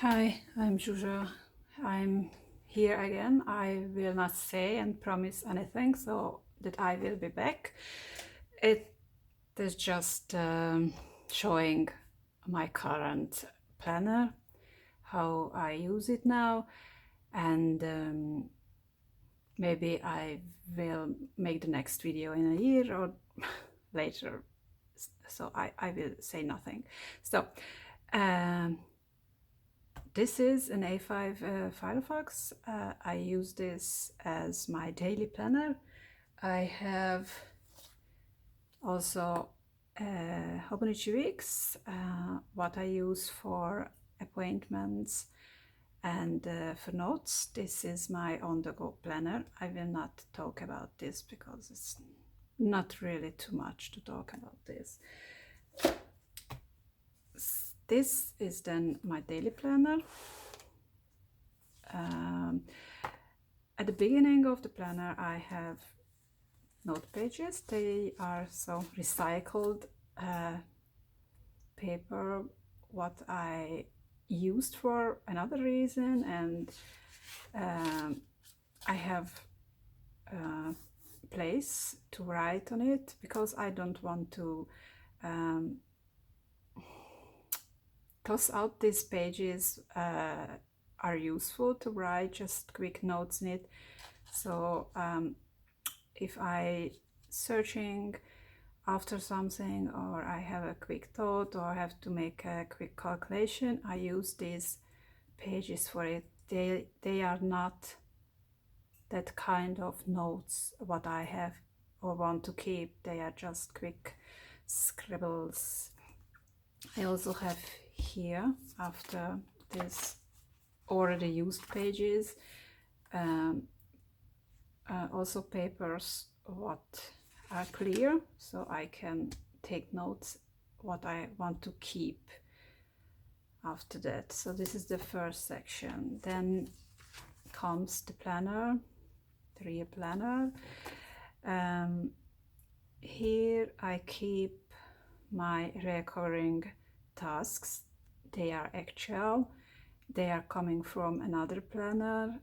Hi, I'm Zsuzsa. I'm here again. I will not say and promise anything, so that I will be back. It is just showing my current planner, how I use it now, and maybe I will make the next video in a year or later. So I will say nothing. So. This is an A5 Filofax. I use this as my daily planner. I have also Hobonichi Weeks, what I use for appointments and for notes. This is my on-the-go planner. I will not talk about this because it's not really too much to talk about this. This is then my daily planner. At the beginning of the planner I have note pages. They are so recycled paper what I used for another reason, and I have a place to write on it because I don't want to toss out these pages. Are useful to write just quick notes in it. So if I searching after something, or I have a quick thought, or I have to make a quick calculation, I use these pages for it. They are not that kind of notes what I have or want to keep. They are just quick scribbles. I also have here, after this already used pages, also papers what are clear, so I can take notes what I want to keep after that. So this is the first section. Then comes the planner, the real planner. Here I keep my recurring tasks. They are actual. They are coming from another planner.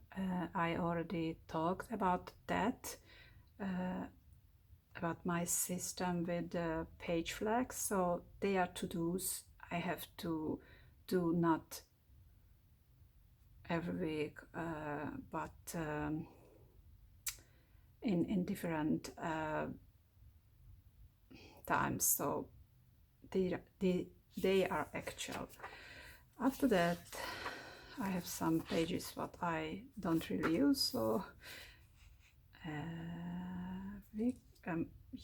I already talked about that, about my system with the page flags. So they are to-dos I have to do, not every week, but in different times. So they are actual. After that, I have some pages what I don't really use. So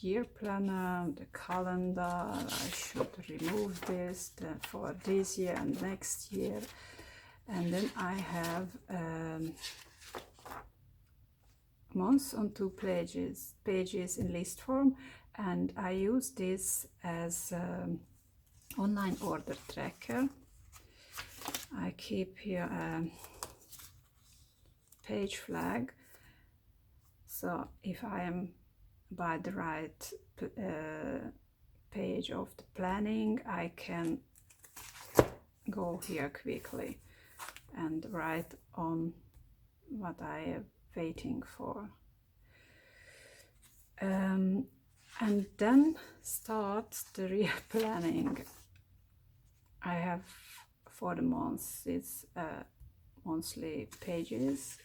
year planner, the calendar, I should remove this for this year and next year. And then I have months on 2 pages in list form, and I use this as online order tracker. I keep here a page flag, so if I am by the right page of the planning, I can go here quickly and write on what I am waiting for. And then starts the real planning. I have for the months, it's monthly pages,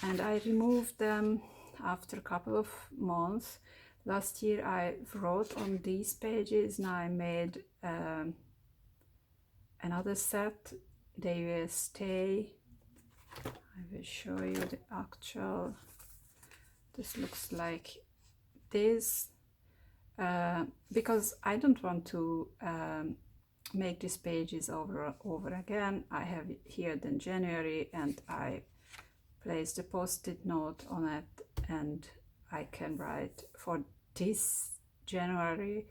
and I removed them after a couple of months. Last year I wrote on these pages, and I made another set. They will stay. I will show you the actual. This looks like this, because I don't want to make these pages over again. I have here then January, and I place the post-it note on it, and I can write for this January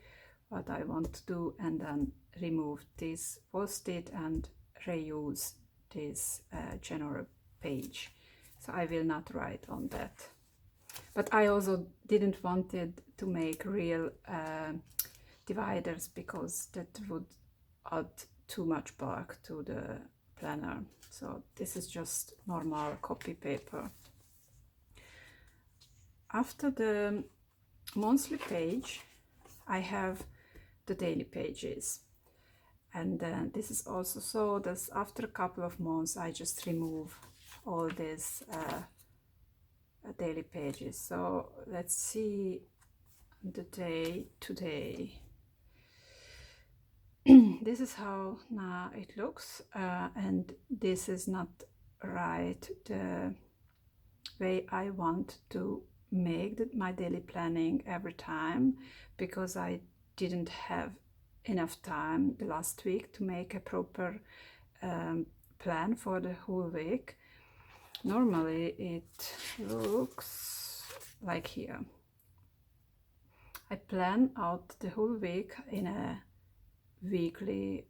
what I want to do, and then remove this post-it and reuse this January page. So I will not write on that. But I also didn't want it to make real dividers, because that would add too much bulk to the planner. So this is just normal copy paper. After the monthly page, I have the daily pages. And this is also so that after a couple of months, I just remove all these daily pages. So let's see the day today. This is how now it looks, and this is not right the way I want to make my daily planning every time, because I didn't have enough time the last week to make a proper plan for the whole week. Normally it looks like here. I plan out the whole week in a weekly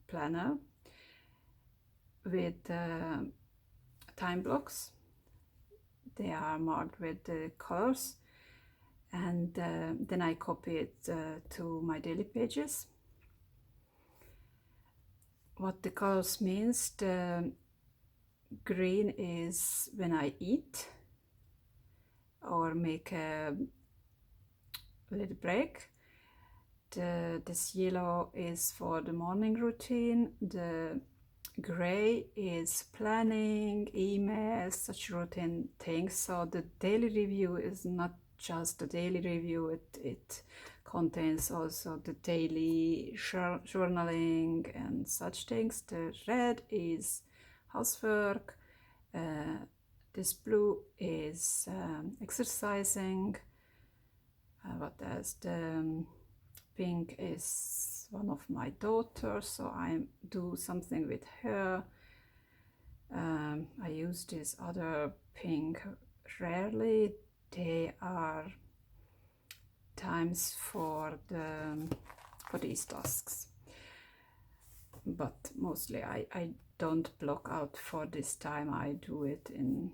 planner with time blocks. They are marked with the colors, and then I copy it to my daily pages. What the colors means, the green is when I eat or make a little break. This yellow is for the morning routine. The gray is planning, emails, such routine things. So the daily review is not just a daily review, it contains also the daily journaling and such things. The red is housework, this blue is exercising, what else, the pink is one of my daughters, so I do something with her. I use this other pink rarely. They are times for these tasks, but mostly I don't block out for this time. I do it in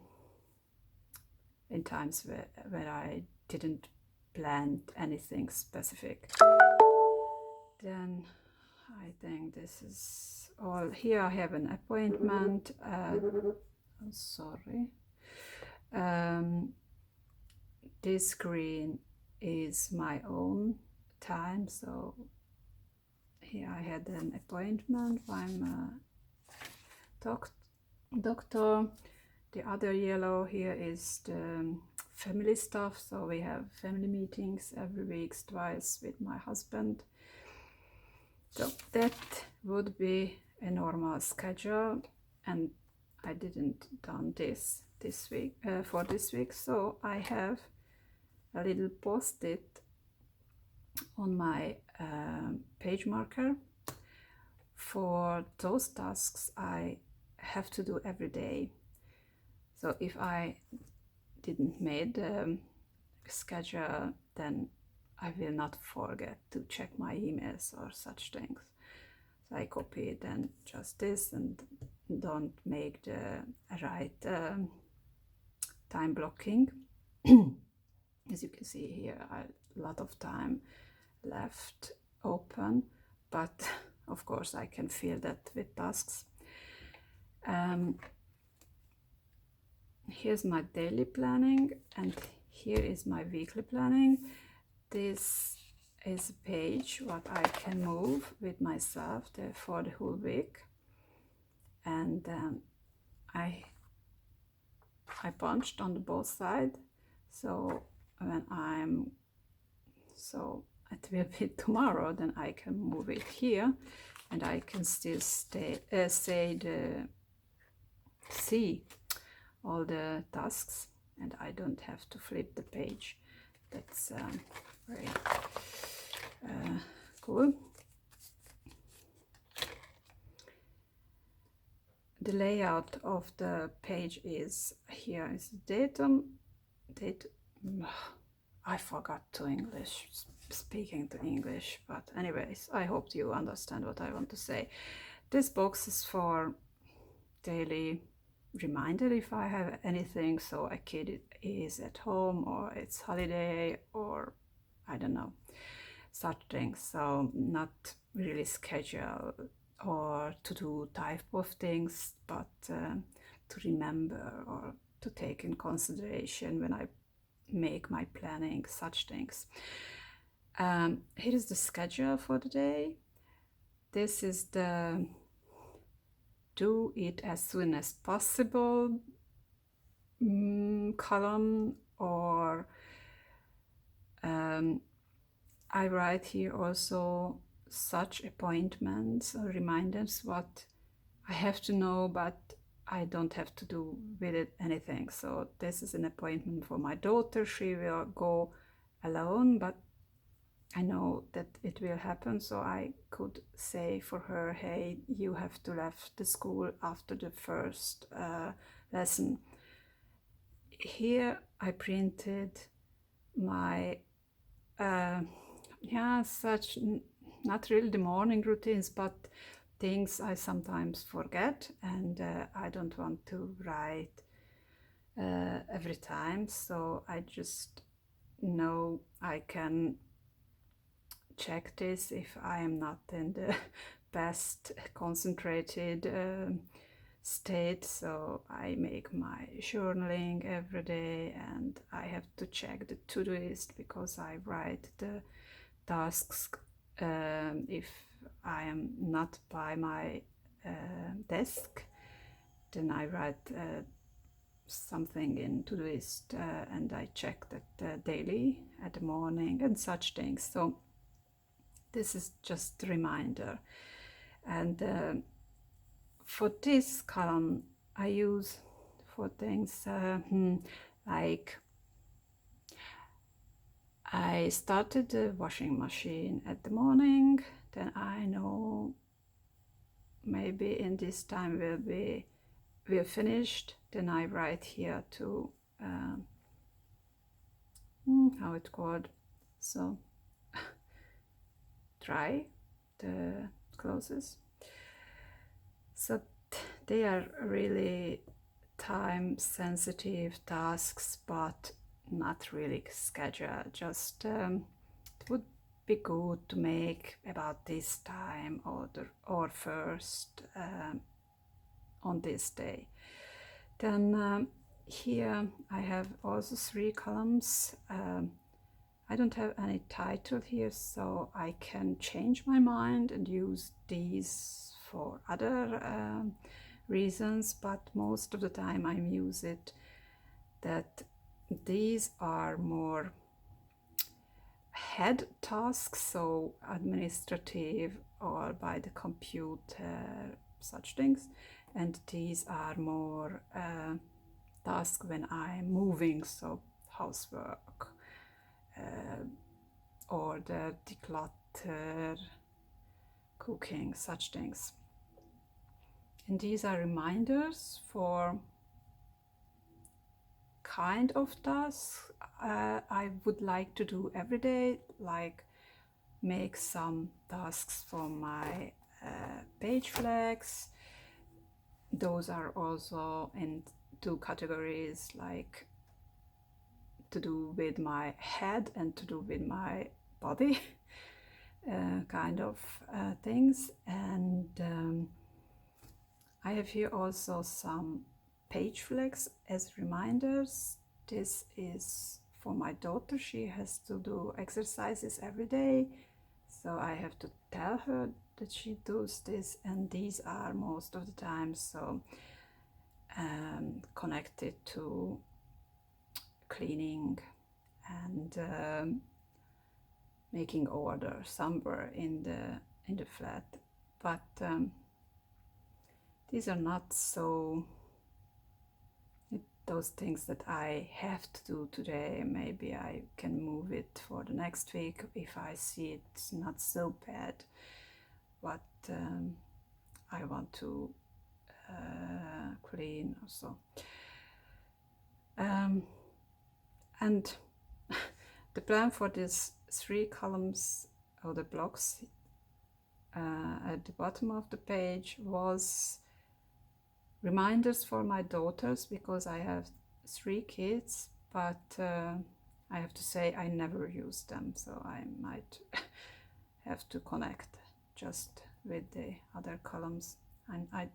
times where I didn't plan anything specific. Then I think this is all. Here I have an appointment. Sorry. This green is my own time. So here I had an appointment. I'm a doctor. The other yellow here is the family stuff. So we have family meetings every week, twice with my husband. So that would be a normal schedule, and I didn't done this week for this week. So I have a little post-it on my page marker for those tasks I have to do every day. So if I didn't make the schedule, then I will not forget to check my emails or such things. So I copy it and just this, and don't make the right time blocking. As you can see here, a lot of time left open, but of course I can fill that with tasks. Here's my daily planning, and here is my weekly planning. This is a page what I can move with myself for the whole week, and I punched on the both sides, so when it will be tomorrow, then I can move it here, and I can still see all the tasks, and I don't have to flip the page. That's very cool. The layout of the page is, here is the date. I forgot speaking to English, but anyways, I hope you understand what I want to say. This box is for daily reminder if I have anything, so a kid is at home or it's holiday or I don't know. such things. So not really schedule or to do type of things, but to remember or to take in consideration when I make my planning, such things. Here is the schedule for the day. This is the do it as soon as possible column, or I write here also such appointments or reminders what I have to know, but I don't have to do with it anything. So this is an appointment for my daughter. She will go alone, but I know that it will happen, so I could say for her, hey, you have to leave the school after the first lesson. Here I printed my such not really the morning routines, but things I sometimes forget, and I don't want to write every time, so I just know I can check this if I am not in the best concentrated state. So I make my journaling every day, and I have to check the to-do list because I write the tasks if I am not by my desk, then I write something in to-do list and I check that daily at the morning and such things. So this is just a reminder. And for this column I use for things like I started the washing machine at the morning, then I know maybe in this time we're finished, then I write here to how it's called, so dry the clothes. So they are really time sensitive tasks, but not really scheduled. Just it would be good to make about this time or first on this day. Then here I have also 3 columns. I don't have any title here, so I can change my mind and use these for other reasons, but most of the time I use it that these are more head tasks, so administrative or by the computer, such things, and these are more tasks when I'm moving, so housework or the declutter, cooking, such things. And these are reminders for kind of tasks I would like to do every day, like make some tasks for my page flags. Those are also in 2 categories, like to do with my head and to do with my body kind of things. And I have here also some page flags as reminders. This is for my daughter. She has to do exercises every day, so I have to tell her that she does this, and these are most of the time so connected to cleaning and making order somewhere in the flat. But these are not so those things that I have to do today. Maybe I can move it for the next week if I see it's not so bad what I want to clean or so. And the plan for these 3 columns or the blocks at the bottom of the page was reminders for my daughters, because I have 3 kids, but I have to say I never use them, so I might have to connect just with the other columns. And I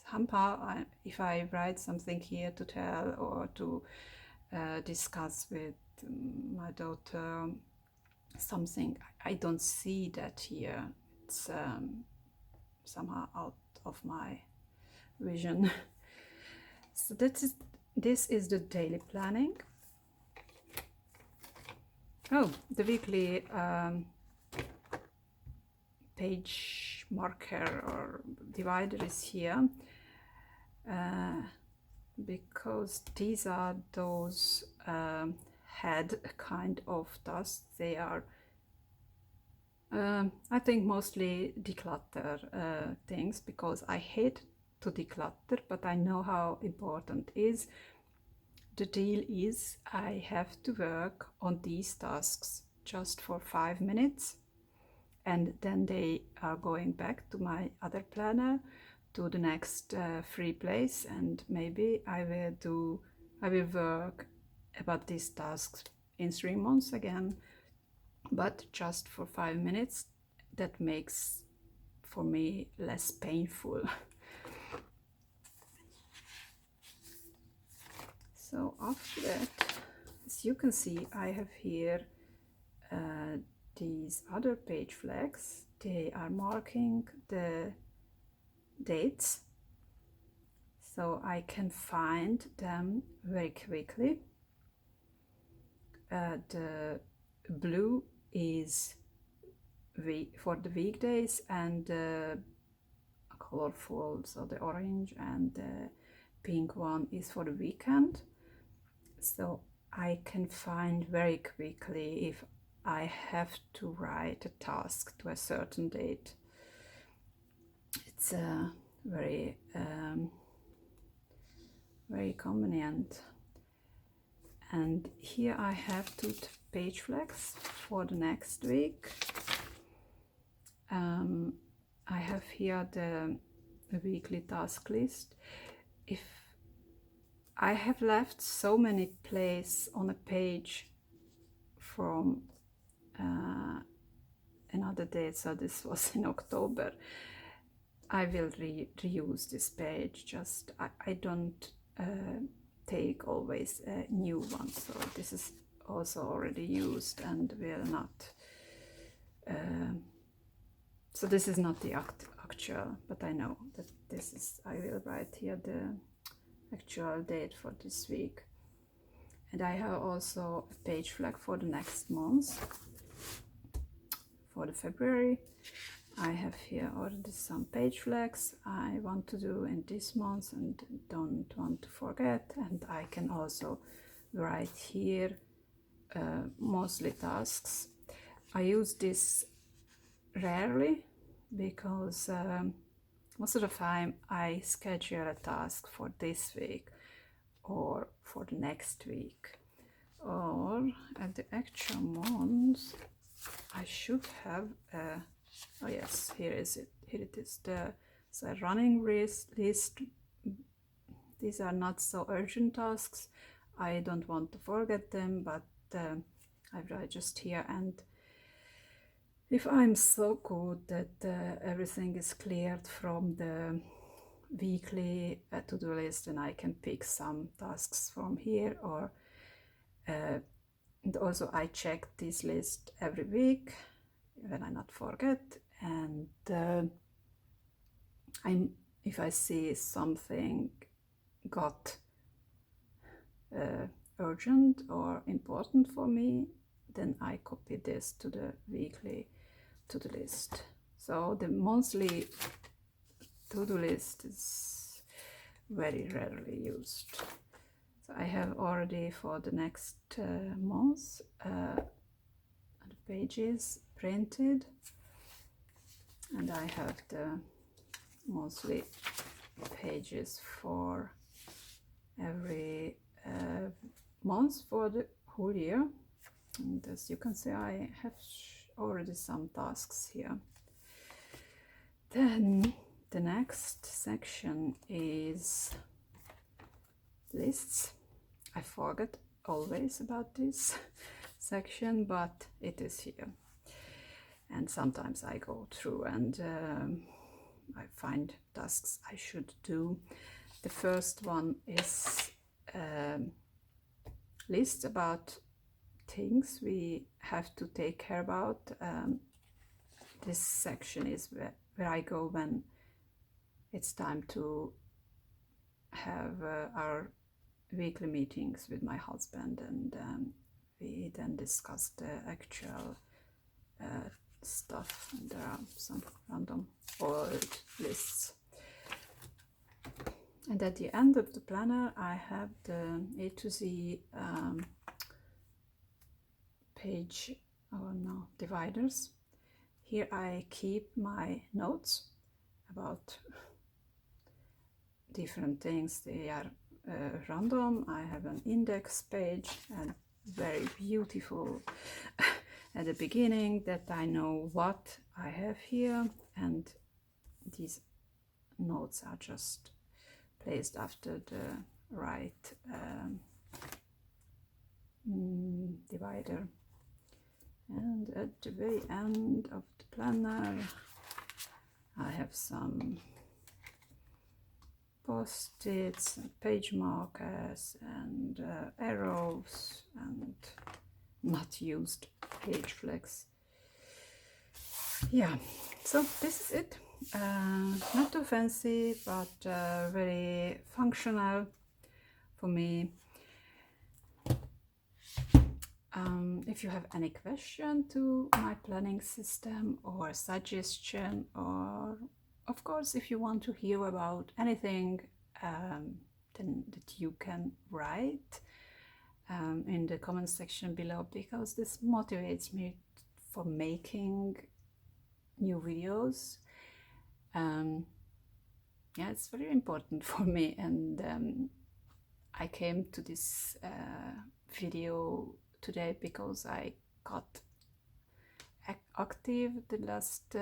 somehow, if I write something here to tell or to discuss with my daughter something, I don't see that here. It's somehow out of my vision. So this is the daily planning. Oh, the weekly page marker or divider is here, because these are those head kind of tasks. They are I think mostly declutter things, because I hate to declutter, but I know how important it is. The deal is I have to work on these tasks just for 5 minutes, and then they are going back to my other planner, to the next free place, and maybe I will work about these tasks in 3 months again, but just for 5 minutes. That makes for me less painful. So after that, as you can see, I have here these other page flags. They are marking the dates, so I can find them very quickly. The blue is for the weekdays, and colorful, so the orange and the pink one is for the weekend. So I can find very quickly if I have to write a task to a certain date. It's very very convenient. And here I have 2 page flags for the next week. I have here the weekly task list. If I have left so many places on a page from another date, so this was in October, I will reuse this page. Just I don't take always a new one, so this is also already used and will not so this is not the actual, but I know that this is, I will write here the actual date for this week. And I have also a page flag for the next month, for the February. I have here already some page flags I want to do in this month and don't want to forget. And I can also write here mostly tasks. I use this rarely, because most of the time I schedule a task for this week or for the next week, or at the actual month I should have oh yes, here is it. Here it is, the running list. These are not so urgent tasks. I don't want to forget them, but I write just here. And if I'm so good that everything is cleared from the weekly to-do list, then I can pick some tasks from here, or and also I check this list every week when I not forget. And if I see something got urgent or important for me, then I copy this to the weekly to-do list. So the monthly to-do list is very rarely used. So I have already for the next month the pages printed, and I have the monthly pages for every month for the whole year. And as you can see, I have already some tasks here. Then the next section is lists. I forgot always about this section, but it is here. And sometimes I go through and I find tasks I should do. The first one is list about things we have to take care about. This section is where I go when it's time to have our weekly meetings with my husband, and we then discuss the actual stuff. And there are some random old lists. And at the end of the planner, I have the A to Z page, dividers. Here I keep my notes about different things. They are random. I have an index page and very beautiful at the beginning that I know what I have here, and these notes are just placed after the right divider. And at the very end of the planner I have some post-its and page markers and arrows and not used page flags. Yeah, so this is it. Not too fancy, but very functional for me. If you have any question to my planning system or suggestion, or of course if you want to hear about anything, then that you can write in the comment section below, because this motivates me for making new videos. Yeah, it's very important for me, and I came to this video today because I got active the last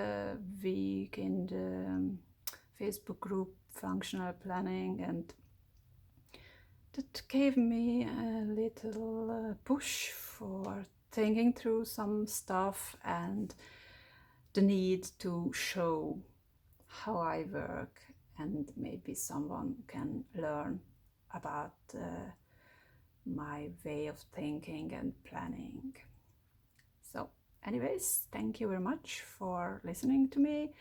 week in the Facebook group Functional Planning, and that gave me a little push for thinking through some stuff and the need to show how I work, and maybe someone can learn about my way of thinking and planning. So anyways, thank you very much for listening to me,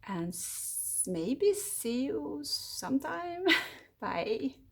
and maybe see you sometime. Bye.